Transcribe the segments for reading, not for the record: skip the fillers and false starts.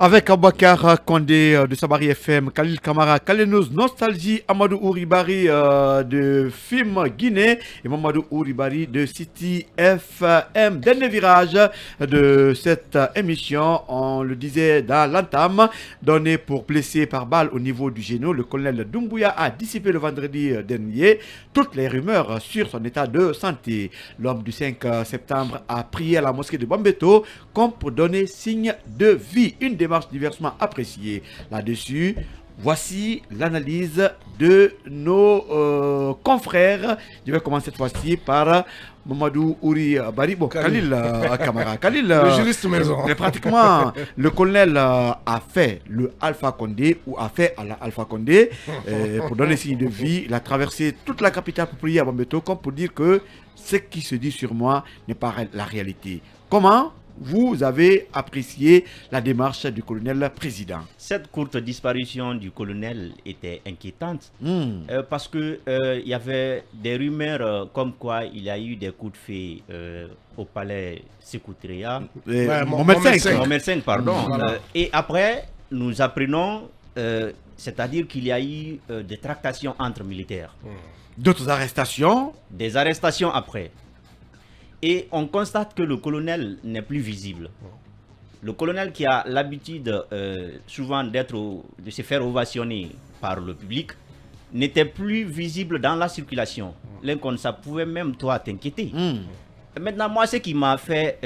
Avec Abakar Kondé de Sabari FM, Khalil Kamara, Kalenos Nostalgie, Amadou Ouribari de Film Guinée et Mamadou Ouribari de City FM. Dernier virage de cette émission, on le disait dans l'entame, donné pour blessé par balle au niveau du genou, le colonel Doumbouya a dissipé le vendredi dernier toutes les rumeurs sur son état de santé. L'homme du 5 septembre a prié à la mosquée de Bambeto comme pour donner signe de vie. Une démarche diversement appréciée. Là-dessus, voici l'analyse de nos confrères. Je vais commencer cette fois-ci par Mamadou Ouri Bari. Bon, Khalil Kamara. Khalil, le juriste maison. Pratiquement, le colonel a fait le Alpha Condé ou a fait à la Alpha Condé pour donner signe de vie. Il a traversé toute la capitale pour prier à Bambeto comme pour dire que ce qui se dit sur moi n'est pas la réalité. Comment vous avez apprécié la démarche du colonel président? Cette courte disparition du colonel était inquiétante parce que il y avait des rumeurs comme quoi il y a eu des coups de feu au palais Sékou Touré. Mohamed V, pardon. Voilà. Et après, nous apprenons, c'est-à-dire qu'il y a eu des tractations entre militaires. D'autres arrestations? Des arrestations après. Et on constate que le colonel n'est plus visible. Le colonel qui a l'habitude souvent de se faire ovationner par le public n'était plus visible dans la circulation. Lincoln, ça pouvait même toi t'inquiéter. Maintenant, moi, ce qui m'a fait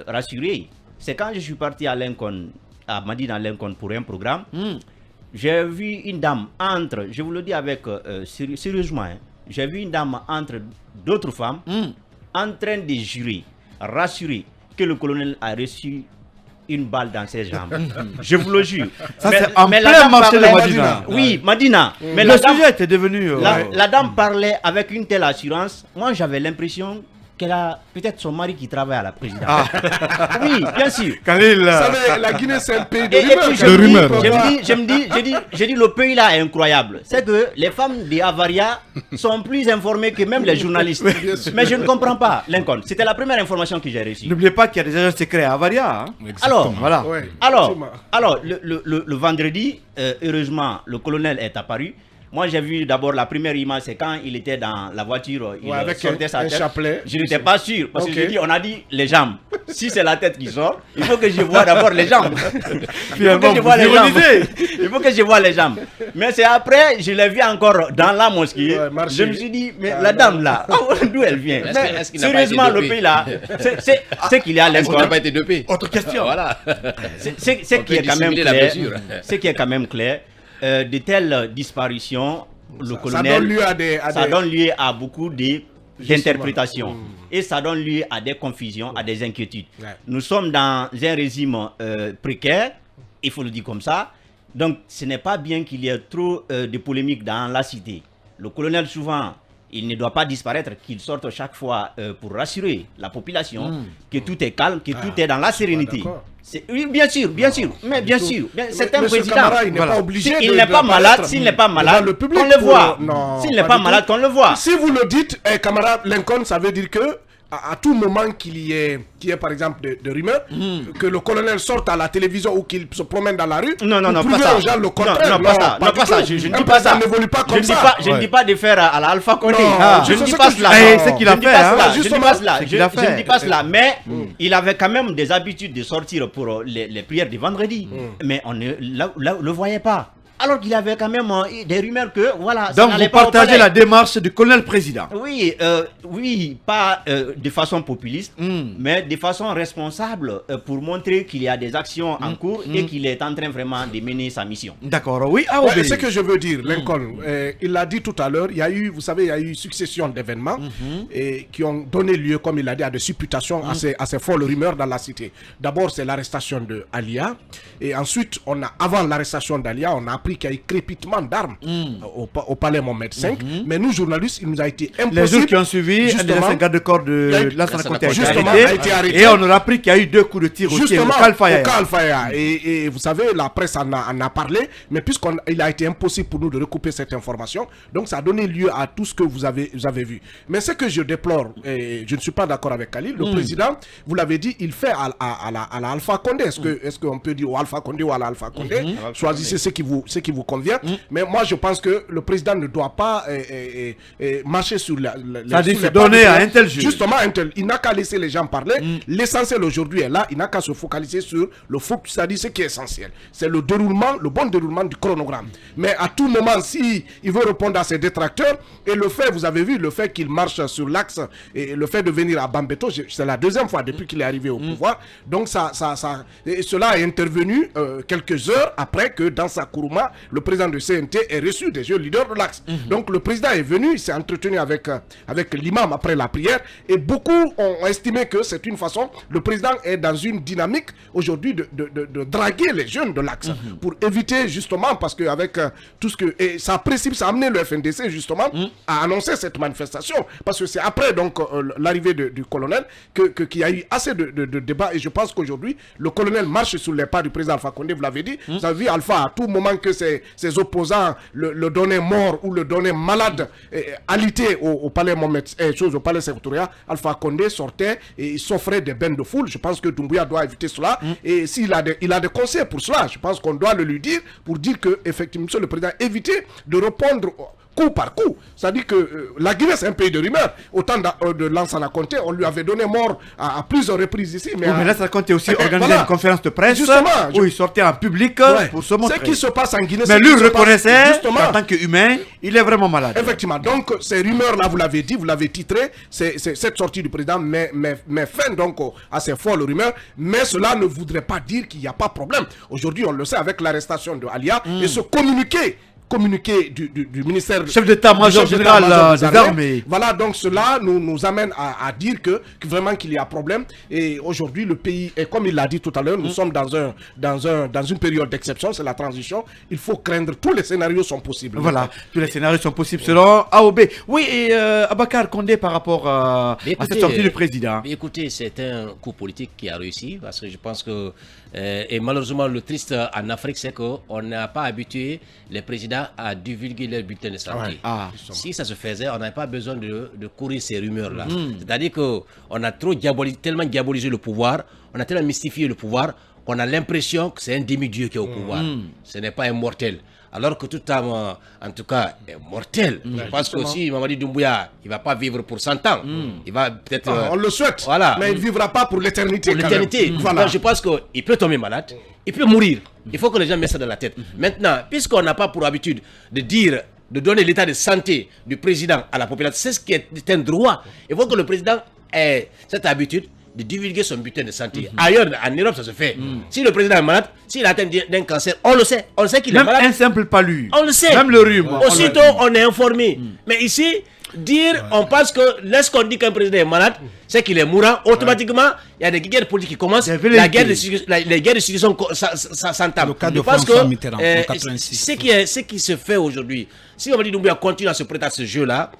rassurer, c'est quand je suis parti à Lincoln, à Madina Lincoln pour un programme, j'ai vu une dame entre, je vous le dis avec sérieusement, j'ai vu une dame entre d'autres femmes en train de jurer, rassurer que le colonel a reçu une balle dans ses jambes. Je vous le jure. Ça, c'est en plein marché de Madina. Oui, Madina. Mais le sujet était devenu... La dame parlait avec une telle assurance. Moi, j'avais l'impression qu'elle a peut-être son mari qui travaille à la présidence. Oui, bien sûr. Khalil, la Guinée, c'est un pays de rumeurs. Je dis, le pays là est incroyable. C'est que les femmes des Avaria sont plus informées que même les journalistes. Mais je ne comprends pas, Lincoln. C'était la première information que j'ai reçue. N'oubliez pas qu'il y a des agents secrets à Avaria. Hein. Alors, voilà. Ouais, alors le vendredi, heureusement, le colonel est apparu. Moi, j'ai vu d'abord la première image, c'est quand il était dans la voiture, il avec sortait sa tête. Chapelet. Je n'étais pas sûr, parce que on a dit les jambes. Si c'est la tête qui sort, il faut que je vois d'abord les jambes. Il faut que je vois les jambes. Il faut que je vois les jambes. Mais c'est après, je l'ai vu encore dans la mosquée. Je me suis dit, mais la dame là, d'où elle vient? Sérieusement, le pays là, c'est qu'il y a Est-ce qu'il n'a pas été dopé? Autre question. Voilà. C'est qui est quand même clair. Ce qui est quand même clair. De telles disparitions, le colonel, ça donne lieu à beaucoup d'interprétations. Et ça donne lieu à des confusions, à des inquiétudes. Nous sommes dans un régime précaire, il faut le dire comme ça. Donc ce n'est pas bien qu'il y ait trop de polémiques dans la cité. Le colonel, souvent, il ne doit pas disparaître, qu'il sorte chaque fois pour rassurer la population que tout est calme, que tout est dans la sérénité. Oui, bien sûr, mais bien sûr, c'est un président. Camara, il n'est pas obligé s'il n'est pas malade, s'il n'est pas malade, qu'on le voit. S'il n'est pas malade, qu'on le voit. Si vous le dites, Camara Lincoln, ça veut dire que à tout moment qu'il y ait par exemple de rumeurs, que le colonel sorte à la télévision ou qu'il se promène dans la rue, non, pas ça. Aux gens le contraire. Non, pas ça. Je ne dis pas ça. n'évolue pas comme ça. Je ne dis pas de faire à la Alpha Condé. Je ne dis pas cela. C'est qu'il a fait. Je ne dis pas cela. Mais il avait quand même des habitudes de sortir pour les prières du vendredi. Mais on ne le voyait pas. Alors qu'il y avait quand même des rumeurs que voilà. Donc vous partagez la démarche du colonel président. Oui, pas de façon populiste, mais de façon responsable pour montrer qu'il y a des actions en cours et qu'il est en train vraiment de mener sa mission. D'accord, oui. Ce que je veux dire, Lincoln, il l'a dit tout à l'heure, il y a eu, vous savez, il y a eu succession d'événements qui ont donné lieu, comme il l'a dit, à des supputations, à ces folles rumeurs dans la cité. D'abord, c'est l'arrestation de Alia, et ensuite, avant l'arrestation d'Alia, on a appris appris qu'il y a eu crépitement d'armes au palais Mohamed V. Mais nous, journalistes, il nous a été impossible. Les jours qui ont suivi, un des anciens gardes de corps de Lansana Conté a été arrêté. Et on a appris qu'il y a eu 2 coups de tir au Kalfaya. Et vous savez, la presse en a parlé, mais puisqu'il a été impossible pour nous de recouper cette information, donc ça a donné lieu à tout ce que vous avez vu. Mais ce que je déplore, et je ne suis pas d'accord avec Khalil, le président, vous l'avez dit, il fait à la Alpha Condé. Est-ce qu'on peut dire au Alpha Condé ou à l'Alpha Condé? Choisissez ce qui vous convient. Mais moi, je pense que le président ne doit pas marcher sur c'est-à-dire se donner à un tel juge. Justement, il n'a qu'à laisser les gens parler. L'essentiel aujourd'hui est là. Il n'a qu'à se focaliser sur le focus, c'est-à-dire ce qui est essentiel. C'est le bon déroulement du chronogramme. Mais à tout moment, si il veut répondre à ses détracteurs, et le fait, vous avez vu, le fait qu'il marche sur l'axe, et le fait de venir à Bambeto, c'est la deuxième fois depuis qu'il est arrivé au pouvoir. Donc cela est intervenu quelques heures après que dans sa Kourouma, le président de CNT ait reçu des jeunes leaders de l'axe. Donc le président est venu, il s'est entretenu avec l'imam après la prière, et beaucoup ont estimé que c'est une façon, le président est dans une dynamique aujourd'hui de draguer les jeunes de l'axe pour éviter justement, parce qu'avec tout ce que, et ça a amené le FNDC justement à annoncer cette manifestation, parce que c'est après donc l'arrivée du colonel qu'il y a eu assez de débats, et je pense qu'aujourd'hui le colonel marche sur les pas du président Alpha Condé. Vous l'avez dit, vous avez vu Alpha, à tout moment que ses opposants le donnaient mort ou le donnaient malade, alité au palais Mohamed, au palais Sécoutoria, Alpha Condé sortait et s'offrait des bains de foule. Je pense que Doumbouya doit éviter cela, et s'il a des conseils pour cela, je pense qu'on doit le lui dire, pour dire que effectivement, monsieur le président, évitez de répondre coup par coup. C'est-à-dire que la Guinée, c'est un pays de rumeurs. Autant de Lansana Conté, on lui avait donné mort à plusieurs reprises ici. Mais Lansana Conté aussi organisé une conférence de presse où il sortait en public pour se montrer. Ce qui se passe en Guinée, mais lui reconnaissait qu'en tant qu'humain, il est vraiment malade. Effectivement. Donc, ces rumeurs-là, vous l'avez dit, vous l'avez titré, c'est cette sortie du président met fin donc à ces folles rumeurs. Mais cela ne voudrait pas dire qu'il n'y a pas de problème. Aujourd'hui, on le sait avec l'arrestation de Alia et ce communiqué du ministère chef d'état-major général des armées. Voilà, donc cela nous amène à dire que vraiment qu'il y a problème, et aujourd'hui le pays, et comme il l'a dit tout à l'heure, nous sommes dans une période d'exception, c'est la transition, il faut craindre, tous les scénarios sont possibles. Voilà, tous les scénarios sont possibles selon AOB. Oui, et Abakar Condé par rapport à cette sortie du président. Écoutez, c'est un coup politique qui a réussi, parce que je pense que, et malheureusement le triste en Afrique, c'est qu'on n'a pas habitué les présidents à divulguer leur bulletin de santé. Si ça se faisait, on n'avait pas besoin de courir ces rumeurs-là. C'est-à-dire qu'on a tellement diabolisé le pouvoir, on a tellement mystifié le pouvoir, qu'on a l'impression que c'est un demi-dieu qui est au pouvoir. Ce n'est pas un mortel. Alors que toute âme, en tout cas, est mortelle. Parce que si Mamadi Doumbouya, il ne va pas vivre pour 100 ans. Il va peut-être... on le souhaite, mais il ne vivra pas pour l'éternité. Pour l'éternité. Voilà. Je pense qu'il peut tomber malade, il peut mourir. Il faut que les gens mettent ça dans la tête. Maintenant, puisqu'on n'a pas pour habitude de donner l'état de santé du président à la population, c'est ce qui est un droit. Il faut que le président ait cette habitude de divulguer son bulletin de santé. Ailleurs, en Europe, ça se fait. Si le président est malade, s'il est atteint d'un cancer, on le sait. On sait qu'il est malade. Même un simple palu. On le sait. Même le rhume. Aussitôt, on est informé. Mais ici, on pense que lorsqu'on dit qu'un président est malade, c'est qu'il est mourant. Automatiquement, il y a des guerres politiques qui commencent. Les guerres de succession s'entament. Le cas de François Mitterrand en 86. Ce qui se fait aujourd'hui, si Mamadi Doumbouya continue à se prêter à ce jeu-là,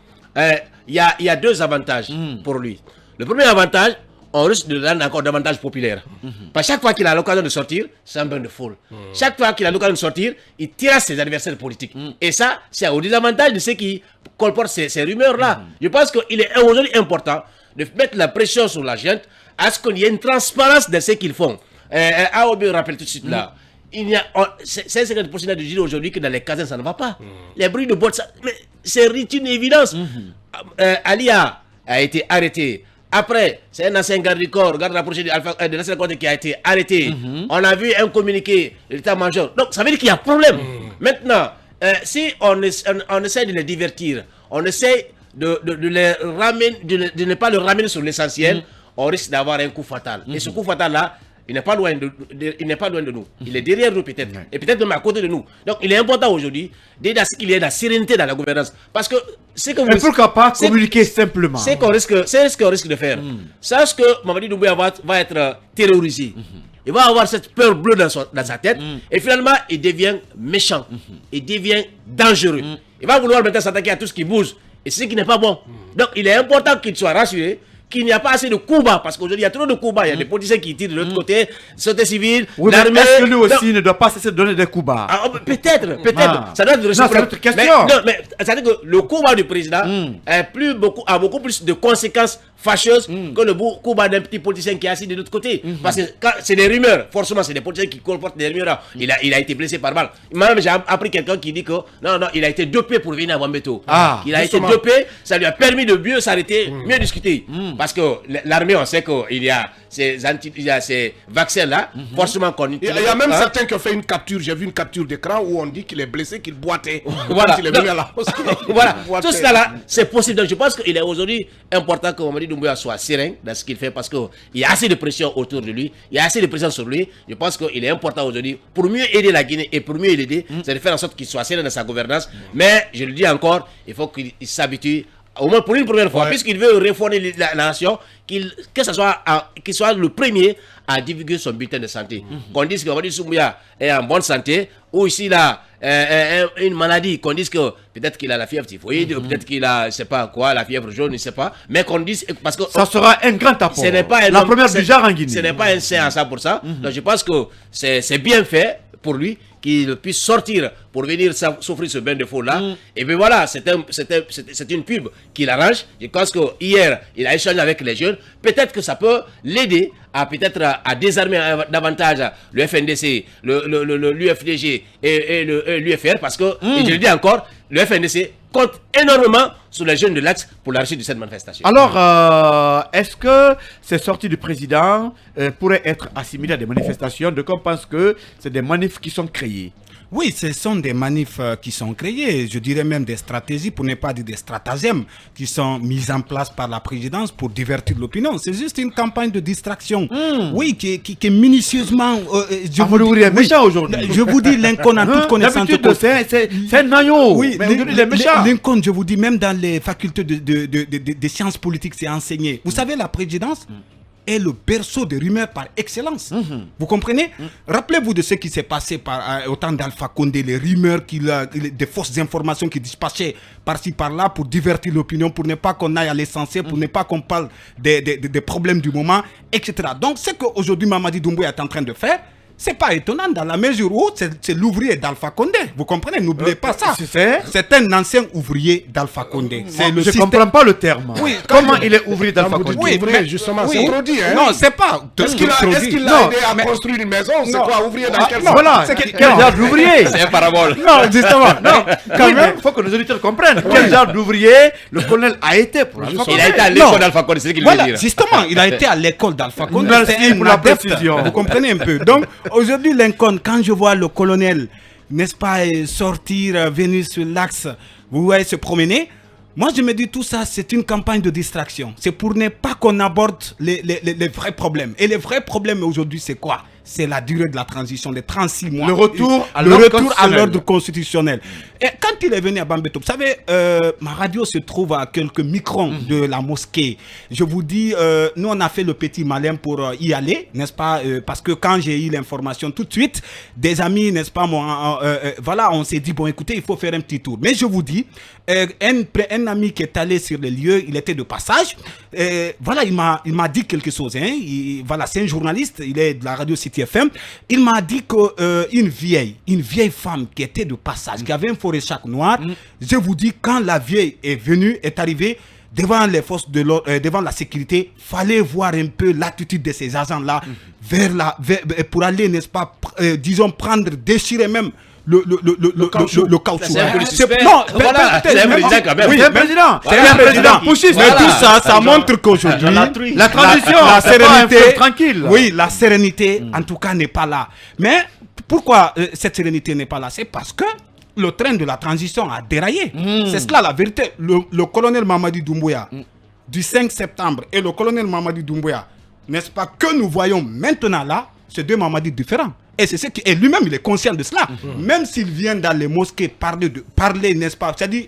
il y a deux avantages pour lui. Le premier avantage, on risque de rendre encore davantage populaire. Parce que chaque fois qu'il a l'occasion de sortir, c'est un bain de foule. Chaque fois qu'il a l'occasion de sortir, il tire ses adversaires politiques. Et ça, c'est au désavantage de ceux qui colportent ces rumeurs-là. Je pense qu'il est aujourd'hui important de mettre la pression sur la gente à ce qu'il y ait une transparence de ce qu'ils font. AOB rappelle tout de suite là. C'est une possibilité de dire aujourd'hui que dans les casernes, ça ne va pas. Les bruits de boîte, mais c'est une évidence. Alia a été arrêté. Après, c'est un ancien garde du corps, garde rapproché de l'ancien corps qui a été arrêté. On a vu un communiqué de l'état-major. Donc, ça veut dire qu'il y a problème. Maintenant, si on essaie de les divertir, on essaie de les ramener, de ne pas le ramener sur l'essentiel, on risque d'avoir un coup fatal. Et ce coup fatal-là, il n'est pas loin de nous. Il est derrière nous peut-être. Et peut-être même à côté de nous. Donc il est important aujourd'hui d'aider à ce qu'il y ait de la sérénité dans la gouvernance. Parce que c'est que vous... Et pourquoi pas communiquer simplement. C'est ce qu'on risque de faire. Sache que Mamadi Doumbouya va être terrorisé. il va avoir cette peur bleue dans sa tête, et finalement, il devient méchant, il devient dangereux. Il va vouloir maintenant s'attaquer à tout ce qui bouge, et c'est ce qui n'est pas bon. Donc, il est important qu'il soit rassuré, qu'il n'y a pas assez de coups bas, parce qu'aujourd'hui, il y a trop de coups bas. Il y a des policiers qui tirent de l'autre côté, société civile, l'armée. Est-ce que lui aussi ne doit pas cesser de donner des coups bas? Peut-être. Ça doit être non, c'est notre question. Mais ça veut dire que le coup bas du président a beaucoup plus de conséquences fâcheuses que le coup bas d'un petit politicien qui est assis de l'autre côté. Parce que quand c'est des rumeurs, forcément, c'est des politiciens qui colportent des rumeurs. Il a été blessé par balle. Même j'ai appris quelqu'un qui dit que non, il a été dopé pour venir à Wambeto. Il a été dopé, ça lui a permis de mieux s'arrêter, mieux discuter. Parce que l'armée, on sait qu'il y a ces vaccins-là, forcément qu'on utilise. Il y a même certains qui ont fait une capture, j'ai vu une capture d'écran où on dit qu'il est blessé, qu'il boitait. Voilà. Il est venu à la poste. Voilà. Tout cela là, c'est possible. Donc je pense qu'il est aujourd'hui important que Mamadi Doumbouya soit serein dans ce qu'il fait parce qu'il y a assez de pression autour de lui, il y a assez de pression sur lui. Je pense qu'il est important aujourd'hui, pour mieux aider la Guinée et pour mieux l'aider, c'est de faire en sorte qu'il soit serein dans sa gouvernance. Mais je le dis encore, il faut qu'il s'habitue, au moins pour une première fois, puisqu'il veut réformer la nation, qu'il soit le premier à divulguer son bulletin de santé. Qu'on dise que Mamadi Doumbouya est en bonne santé, ou ici là, une maladie, qu'on dise que peut-être qu'il a la fièvre typhoïde, peut-être qu'il a, je sais pas quoi, la fièvre jaune, je ne sais pas, mais qu'on dise, parce que ça sera un grand apport. Ce n'est pas la première du genre en Guinée. Ce n'est pas un saint à 100%. Donc je pense que c'est bien fait pour lui qu'il puisse sortir pour venir s'offrir ce bain de feu là. Et bien voilà, c'est une pub qui l'arrange. Je pense que hier, il a échangé avec les jeunes. Peut-être que ça peut l'aider à désarmer davantage le FNDC, l'UFDG et l'UFR, parce que, et je le dis encore, le FNDC compte énormément sur les jeunes de l'Axe pour la réussite de cette manifestation. Alors, est-ce que ces sorties du président pourraient être assimilées à des manifestations? Donc on pense que c'est des manifs qui sont créés. Oui, ce sont des manifs qui sont créés, je dirais même des stratégies, pour ne pas dire des stratagèmes, qui sont mises en place par la présidence pour divertir l'opinion. C'est juste une campagne de distraction. Oui, qui est minutieusement... je vous dis, Lincoln en toute connaissance... C'est un naïo. Oui, mais aujourd'hui, il est méchant. Lincoln, je vous dis, même dans les facultés de sciences politiques, c'est enseigné. Vous savez, la présidence est le berceau des rumeurs par excellence. Vous comprenez? Rappelez-vous de ce qui s'est passé au temps d'Alpha Condé, les rumeurs, des fausses informations qui dispatchaient par-ci par-là pour divertir l'opinion, pour ne pas qu'on aille à l'essentiel, pour ne pas qu'on parle des problèmes du moment, etc. Donc, ce qu'aujourd'hui Mamadi Doumbouya est en train de faire, c'est pas étonnant dans la mesure où c'est l'ouvrier d'Alpha Condé. Vous comprenez? N'oubliez pas ça. C'est un ancien ouvrier d'Alpha Condé. Je ne comprends pas le terme. Oui, comment il est ouvrier d'Alpha Condé? Oui, justement, c'est trop dit. Non, c'est pas. Est-ce qu'il l'a aidé à construire une maison? C'est quoi, ouvrier dans quel sens? Voilà, quel genre d'ouvrier? C'est un parabole. Non, justement. Non, quand même, il faut que nos auditeurs comprennent. Quel genre d'ouvrier le colonel a été pour Alpha Condé? Il a été à l'école d'Alpha Condé, c'est ce qu'il veut dire. Justement, il a été à l'école d'Alpha Condé. Merci pour la précision. Vous comprenez un peu. Donc, aujourd'hui, Lincoln, quand je vois le colonel, n'est-ce pas, sortir, venir sur l'axe, vous voyez, se promener, moi je me dis tout ça, c'est une campagne de distraction. C'est pour ne pas qu'on aborde les vrais problèmes. Et les vrais problèmes aujourd'hui, c'est quoi? C'est la durée de la transition, les 36 mois. Le retour à l'ordre constitutionnel. Et quand il est venu à Bambeto, vous savez, ma radio se trouve à quelques microns de la mosquée. Je vous dis, nous on a fait le petit malin pour y aller, n'est-ce pas? Parce que quand j'ai eu l'information tout de suite, des amis, n'est-ce pas, voilà, on s'est dit, bon écoutez, il faut faire un petit tour. Mais je vous dis, un ami qui est allé sur les lieux, il était de passage, voilà, il m'a dit quelque chose. Voilà, c'est un journaliste, il est de la radio City FM. Il m'a dit qu'une vieille femme qui était de passage, qui avait un forêt chaque noir, je vous dis, quand la vieille est arrivée devant les forces de l'ordre, devant la sécurité, fallait voir un peu l'attitude de ces agents-là pour aller, n'est-ce pas, disons, déchirer même le caoutchouc. Non, voilà, c'est un président quand même. Oui, c'est un président. C'est un président poussiste. Mais tout ça, ça montre qu'aujourd'hui, la transition, la sérénité, tranquille. Oui, la sérénité, en tout cas, n'est pas là. Mais pourquoi cette sérénité n'est pas là? C'est parce que le train de la transition a déraillé. C'est cela la vérité. Le colonel Mamadi Doumbouya, du 5 septembre, et le colonel Mamadi Doumbouya, n'est-ce pas, que nous voyons maintenant là, c'est deux Mamadi différents. Et c'est ce qui, et lui-même, il est conscient de cela. Même s'il vient dans les mosquées parler, n'est-ce pas, c'est-à-dire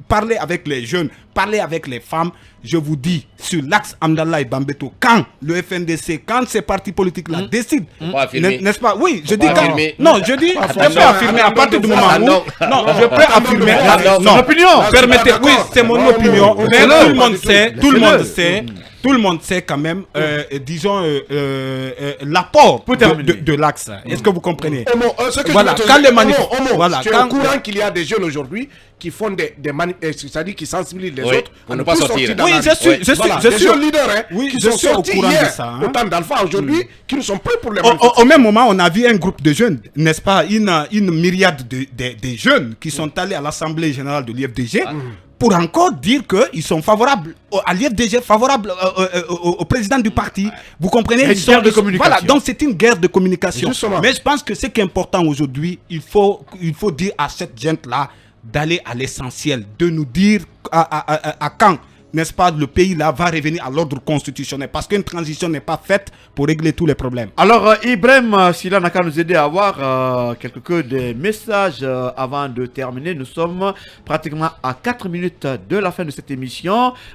parler avec les jeunes, parler avec les femmes. Je vous dis, sur l'axe Amdallah et Bambeto, quand le FNDC, quand ces partis politiques-là décident, n'est-ce pas? Oui, je dis quand. Non, je dis, je peux affirmer à partir du moment où. Non, je peux affirmer. Son opinion. Permettez, oui, c'est mon opinion. Mais tout le monde sait quand même, disons, l'apport de l'axe. Est-ce que vous comprenez? Voilà, quand les manifestants. Tu es au courant qu'il y a des jeunes aujourd'hui qui font des manifestations, c'est-à-dire qui sensibilisent les autres pour ne pas sortir. Oui, je suis. Des jeunes leaders qui je sont suis au sortis courant de hier ça. au temps d'Alpha aujourd'hui, qui ne sont plus pour les manifestations. Au même moment, on a vu un groupe de jeunes, n'est-ce pas, une myriade de jeunes qui sont allés à l'Assemblée générale de l'IFDG pour encore dire qu'ils sont favorables à l'IFDG, favorables au président du parti. Vous comprenez? Une guerre de communication. Voilà, donc c'est une guerre de communication. Justement. Mais je pense que ce qui est important aujourd'hui, il faut dire à cette gente-là d'aller à l'essentiel, de nous dire à quand, n'est-ce pas, le pays là va revenir à l'ordre constitutionnel, parce qu'une transition n'est pas faite pour régler tous les problèmes. Alors, Ibrahim Silla n'a qu'à nous aider à avoir quelques des messages avant de terminer. Nous sommes pratiquement à 4 minutes de la fin de cette émission.